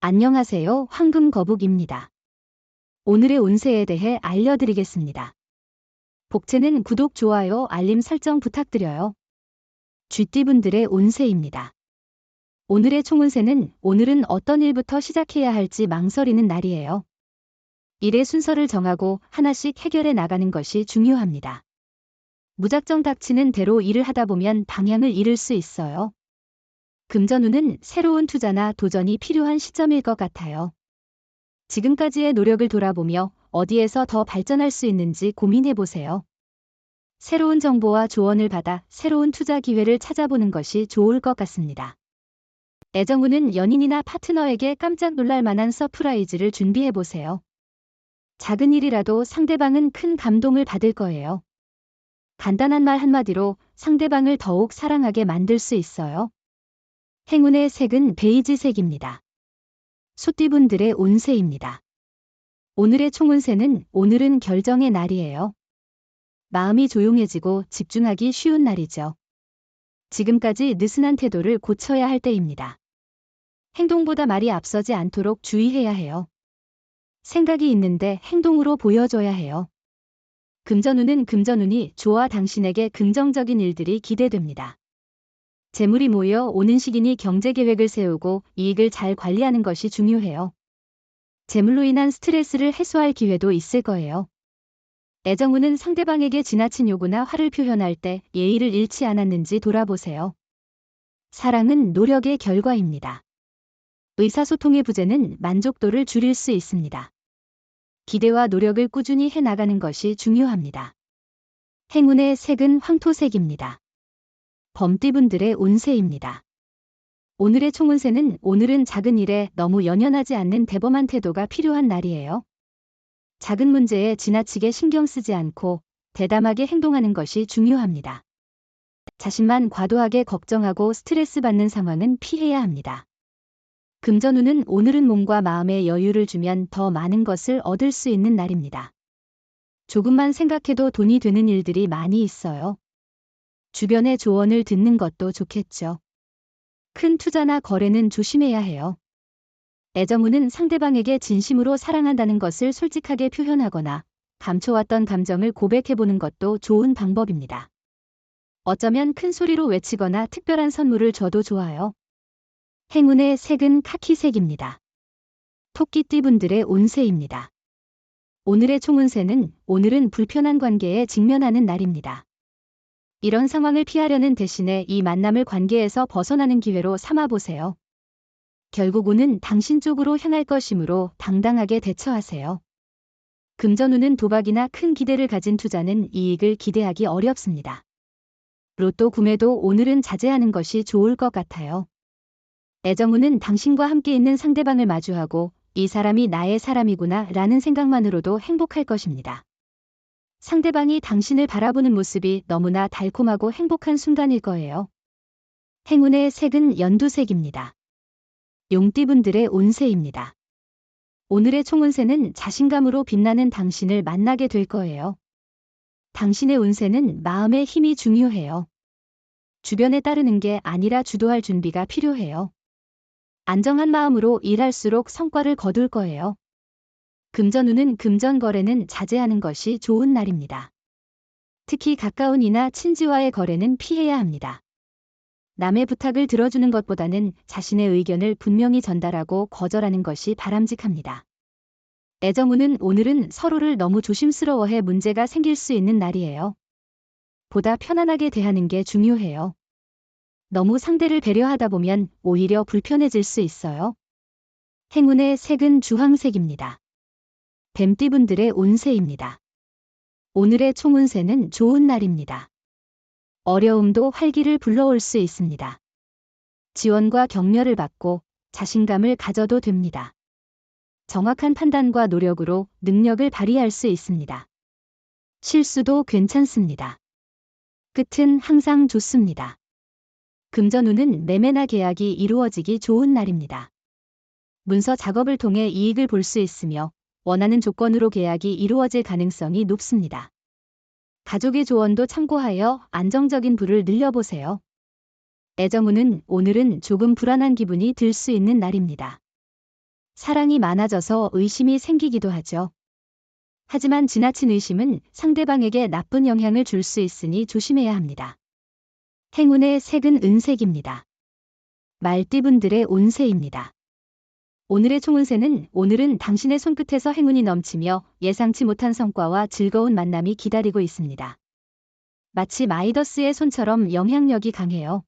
안녕하세요. 황금거북입니다. 오늘의 운세에 대해 알려드리겠습니다. 복채는 구독, 좋아요, 알림 설정 부탁드려요. 쥐띠분들의 운세입니다. 오늘의 총운세는 오늘은 어떤 일부터 시작해야 할지 망설이는 날이에요. 일의 순서를 정하고 하나씩 해결해 나가는 것이 중요합니다. 무작정 닥치는 대로 일을 하다 보면 방향을 잃을 수 있어요. 금전운은 새로운 투자나 도전이 필요한 시점일 것 같아요. 지금까지의 노력을 돌아보며 어디에서 더 발전할 수 있는지 고민해 보세요. 새로운 정보와 조언을 받아 새로운 투자 기회를 찾아보는 것이 좋을 것 같습니다. 애정운은 연인이나 파트너에게 깜짝 놀랄 만한 서프라이즈를 준비해 보세요. 작은 일이라도 상대방은 큰 감동을 받을 거예요. 간단한 말 한마디로 상대방을 더욱 사랑하게 만들 수 있어요. 행운의 색은 베이지색입니다. 소띠분들의 운세입니다. 오늘의 총운세는 오늘은 결정의 날이에요. 마음이 조용해지고 집중하기 쉬운 날이죠. 지금까지 느슨한 태도를 고쳐야 할 때입니다. 행동보다 말이 앞서지 않도록 주의해야 해요. 생각이 있는데 행동으로 보여줘야 해요. 금전운이 좋아 당신에게 긍정적인 일들이 기대됩니다. 재물이 모여 오는 시기니 경제 계획을 세우고 이익을 잘 관리하는 것이 중요해요. 재물로 인한 스트레스를 해소할 기회도 있을 거예요. 애정운은 상대방에게 지나친 요구나 화를 표현할 때 예의를 잃지 않았는지 돌아보세요. 사랑은 노력의 결과입니다. 의사소통의 부재는 만족도를 줄일 수 있습니다. 기대와 노력을 꾸준히 해나가는 것이 중요합니다. 행운의 색은 황토색입니다. 범띠분들의 운세입니다. 오늘의 총운세는 오늘은 작은 일에 너무 연연하지 않는 대범한 태도가 필요한 날이에요. 작은 문제에 지나치게 신경 쓰지 않고 대담하게 행동하는 것이 중요합니다. 자신만 과도하게 걱정하고 스트레스 받는 상황은 피해야 합니다. 금전운은 오늘은 몸과 마음에 여유를 주면 더 많은 것을 얻을 수 있는 날입니다. 조금만 생각해도 돈이 되는 일들이 많이 있어요. 주변의 조언을 듣는 것도 좋겠죠. 큰 투자나 거래는 조심해야 해요. 애정운은 상대방에게 진심으로 사랑한다는 것을 솔직하게 표현하거나 감춰왔던 감정을 고백해보는 것도 좋은 방법입니다. 어쩌면 큰 소리로 외치거나 특별한 선물을 줘도 좋아요. 행운의 색은 카키색입니다. 토끼띠분들의 운세입니다. 오늘의 총운세는 오늘은 불편한 관계에 직면하는 날입니다. 이런 상황을 피하려는 대신에 이 만남을 관계에서 벗어나는 기회로 삼아보세요. 결국 운은 당신 쪽으로 향할 것이므로 당당하게 대처하세요. 금전운은 도박이나 큰 기대를 가진 투자는 이익을 기대하기 어렵습니다. 로또 구매도 오늘은 자제하는 것이 좋을 것 같아요. 애정운은 당신과 함께 있는 상대방을 마주하고 이 사람이 나의 사람이구나 라는 생각만으로도 행복할 것입니다. 상대방이 당신을 바라보는 모습이 너무나 달콤하고 행복한 순간일 거예요. 행운의 색은 연두색입니다. 용띠분들의 운세입니다. 오늘의 총운세는 자신감으로 빛나는 당신을 만나게 될 거예요. 당신의 운세는 마음의 힘이 중요해요. 주변에 따르는 게 아니라 주도할 준비가 필요해요. 안정한 마음으로 일할수록 성과를 거둘 거예요. 금전운은 금전 거래는 자제하는 것이 좋은 날입니다. 특히 가까운 이나 친지와의 거래는 피해야 합니다. 남의 부탁을 들어주는 것보다는 자신의 의견을 분명히 전달하고 거절하는 것이 바람직합니다. 애정운은 오늘은 서로를 너무 조심스러워해 문제가 생길 수 있는 날이에요. 보다 편안하게 대하는 게 중요해요. 너무 상대를 배려하다 보면 오히려 불편해질 수 있어요. 행운의 색은 주황색입니다. 뱀띠분들의 운세입니다. 오늘의 총운세는 좋은 날입니다. 어려움도 활기를 불러올 수 있습니다. 지원과 격려를 받고 자신감을 가져도 됩니다. 정확한 판단과 노력으로 능력을 발휘할 수 있습니다. 실수도 괜찮습니다. 끝은 항상 좋습니다. 금전운은 매매나 계약이 이루어지기 좋은 날입니다. 문서 작업을 통해 이익을 볼 수 있으며 원하는 조건으로 계약이 이루어질 가능성이 높습니다. 가족의 조언도 참고하여 안정적인 부를 늘려보세요. 애정운은 오늘은 조금 불안한 기분이 들 수 있는 날입니다. 사랑이 많아져서 의심이 생기기도 하죠. 하지만 지나친 의심은 상대방에게 나쁜 영향을 줄 수 있으니 조심해야 합니다. 행운의 색은 은색입니다. 말띠분들의 운세입니다. 오늘의 총운세는 오늘은 당신의 손끝에서 행운이 넘치며 예상치 못한 성과와 즐거운 만남이 기다리고 있습니다. 마치 마이더스의 손처럼 영향력이 강해요.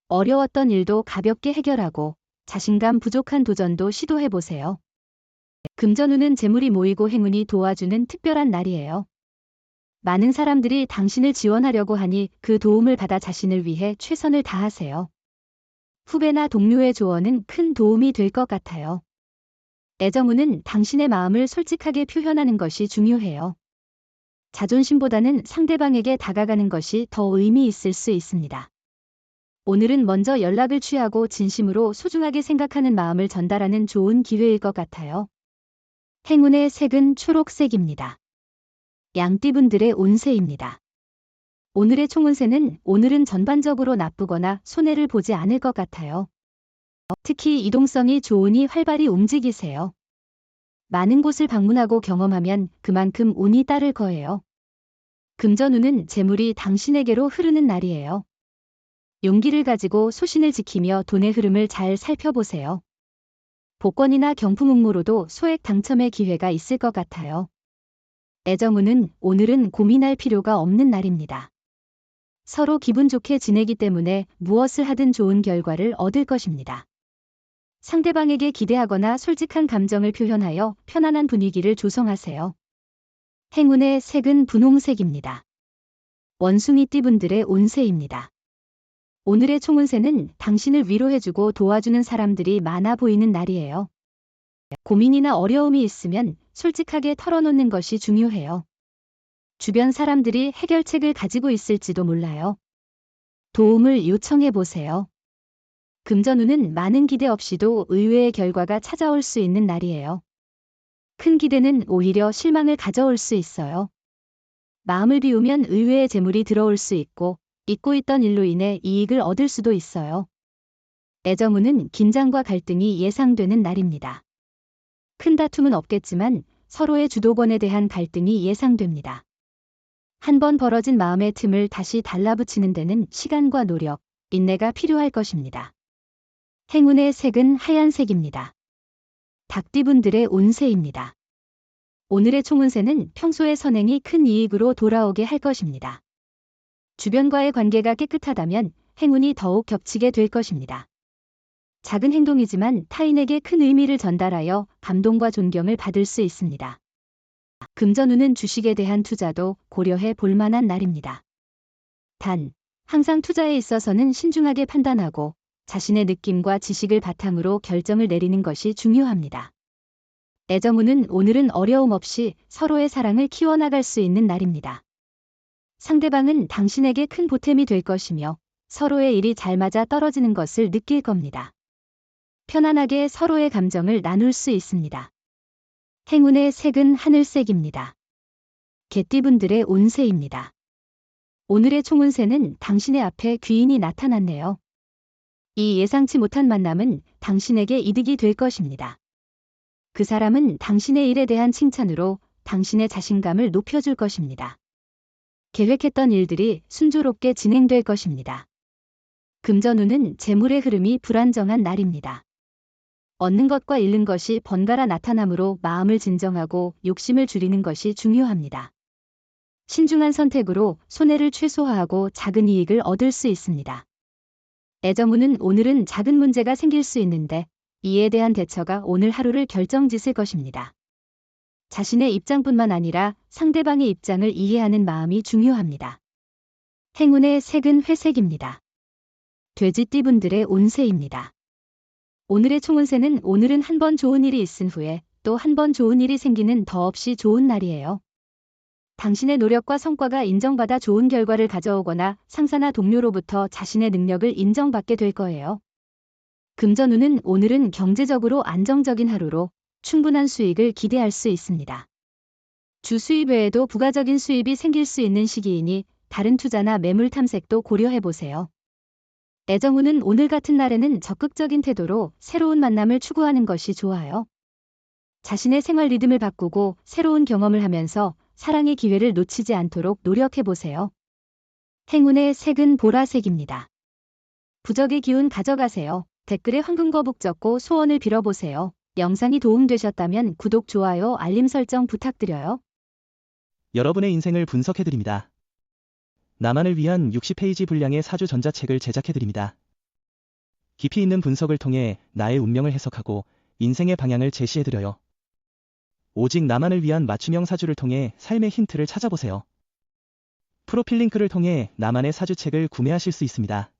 어려웠던 일도 가볍게 해결하고 자신감 부족한 도전도 시도해보세요. 금전운은 재물이 모이고 행운이 도와주는 특별한 날이에요. 많은 사람들이 당신을 지원하려고 하니 그 도움을 받아 자신을 위해 최선을 다하세요. 후배나 동료의 조언은 큰 도움이 될 것 같아요. 애정운은 당신의 마음을 솔직하게 표현하는 것이 중요해요. 자존심보다는 상대방에게 다가가는 것이 더 의미 있을 수 있습니다. 오늘은 먼저 연락을 취하고 진심으로 소중하게 생각하는 마음을 전달하는 좋은 기회일 것 같아요. 행운의 색은 초록색입니다. 양띠분들의 운세입니다. 오늘의 총운세는 오늘은 전반적으로 나쁘거나 손해를 보지 않을 것 같아요. 특히 이동성이 좋으니 활발히 움직이세요. 많은 곳을 방문하고 경험하면 그만큼 운이 따를 거예요. 금전운은 재물이 당신에게로 흐르는 날이에요. 용기를 가지고 소신을 지키며 돈의 흐름을 잘 살펴보세요. 복권이나 경품 응모로도 소액 당첨의 기회가 있을 것 같아요. 애정운은 오늘은 고민할 필요가 없는 날입니다. 서로 기분 좋게 지내기 때문에 무엇을 하든 좋은 결과를 얻을 것입니다. 상대방에게 기대하거나 솔직한 감정을 표현하여 편안한 분위기를 조성하세요. 행운의 색은 분홍색입니다. 원숭이띠분들의 운세입니다. 오늘의 총운세는 당신을 위로해주고 도와주는 사람들이 많아 보이는 날이에요. 고민이나 어려움이 있으면 솔직하게 털어놓는 것이 중요해요. 주변 사람들이 해결책을 가지고 있을지도 몰라요. 도움을 요청해 보세요. 금전운은 많은 기대 없이도 의외의 결과가 찾아올 수 있는 날이에요. 큰 기대는 오히려 실망을 가져올 수 있어요. 마음을 비우면 의외의 재물이 들어올 수 있고 잊고 있던 일로 인해 이익을 얻을 수도 있어요. 애정운은 긴장과 갈등이 예상되는 날입니다. 큰 다툼은 없겠지만 서로의 주도권에 대한 갈등이 예상됩니다. 한번 벌어진 마음의 틈을 다시 달라붙이는 데는 시간과 노력, 인내가 필요할 것입니다. 행운의 색은 하얀색입니다. 닭띠분들의 운세입니다. 오늘의 총운세는 평소의 선행이 큰 이익으로 돌아오게 할 것입니다. 주변과의 관계가 깨끗하다면 행운이 더욱 겹치게 될 것입니다. 작은 행동이지만 타인에게 큰 의미를 전달하여 감동과 존경을 받을 수 있습니다. 금전운은 주식에 대한 투자도 고려해 볼 만한 날입니다. 단, 항상 투자에 있어서는 신중하게 판단하고 자신의 느낌과 지식을 바탕으로 결정을 내리는 것이 중요합니다. 애정운은 오늘은 어려움 없이 서로의 사랑을 키워나갈 수 있는 날입니다. 상대방은 당신에게 큰 보탬이 될 것이며 서로의 일이 잘 맞아 떨어지는 것을 느낄 겁니다. 편안하게 서로의 감정을 나눌 수 있습니다. 행운의 색은 하늘색입니다. 개띠분들의 운세입니다. 오늘의 총운세는 당신의 앞에 귀인이 나타났네요. 이 예상치 못한 만남은 당신에게 이득이 될 것입니다. 그 사람은 당신의 일에 대한 칭찬으로 당신의 자신감을 높여줄 것입니다. 계획했던 일들이 순조롭게 진행될 것입니다. 금전운은 재물의 흐름이 불안정한 날입니다. 얻는 것과 잃는 것이 번갈아 나타나므로 마음을 진정하고 욕심을 줄이는 것이 중요합니다. 신중한 선택으로 손해를 최소화하고 작은 이익을 얻을 수 있습니다. 애정운은 오늘은 작은 문제가 생길 수 있는데 이에 대한 대처가 오늘 하루를 결정짓을 것입니다. 자신의 입장뿐만 아니라 상대방의 입장을 이해하는 마음이 중요합니다. 행운의 색은 회색입니다. 돼지띠분들의 운세입니다. 오늘의 총운세는 오늘은 한 번 좋은 일이 있은 후에 또 한 번 좋은 일이 생기는 더없이 좋은 날이에요. 당신의 노력과 성과가 인정받아 좋은 결과를 가져오거나 상사나 동료로부터 자신의 능력을 인정받게 될 거예요. 금전운은 오늘은 경제적으로 안정적인 하루로 충분한 수익을 기대할 수 있습니다. 주 수입 외에도 부가적인 수입이 생길 수 있는 시기이니 다른 투자나 매물 탐색도 고려해 보세요. 애정우는 오늘 같은 날에는 적극적인 태도로 새로운 만남을 추구하는 것이 좋아요. 자신의 생활 리듬을 바꾸고 새로운 경험을 하면서 사랑의 기회를 놓치지 않도록 노력해보세요. 행운의 색은 보라색입니다. 부적의 기운 가져가세요. 댓글에 황금거북 적고 소원을 빌어보세요. 영상이 도움되셨다면 구독, 좋아요, 알림 설정 부탁드려요. 여러분의 인생을 분석해드립니다. 나만을 위한 60페이지 분량의 사주 전자책을 제작해드립니다. 깊이 있는 분석을 통해 나의 운명을 해석하고 인생의 방향을 제시해드려요. 오직 나만을 위한 맞춤형 사주를 통해 삶의 힌트를 찾아보세요. 프로필 링크를 통해 나만의 사주책을 구매하실 수 있습니다.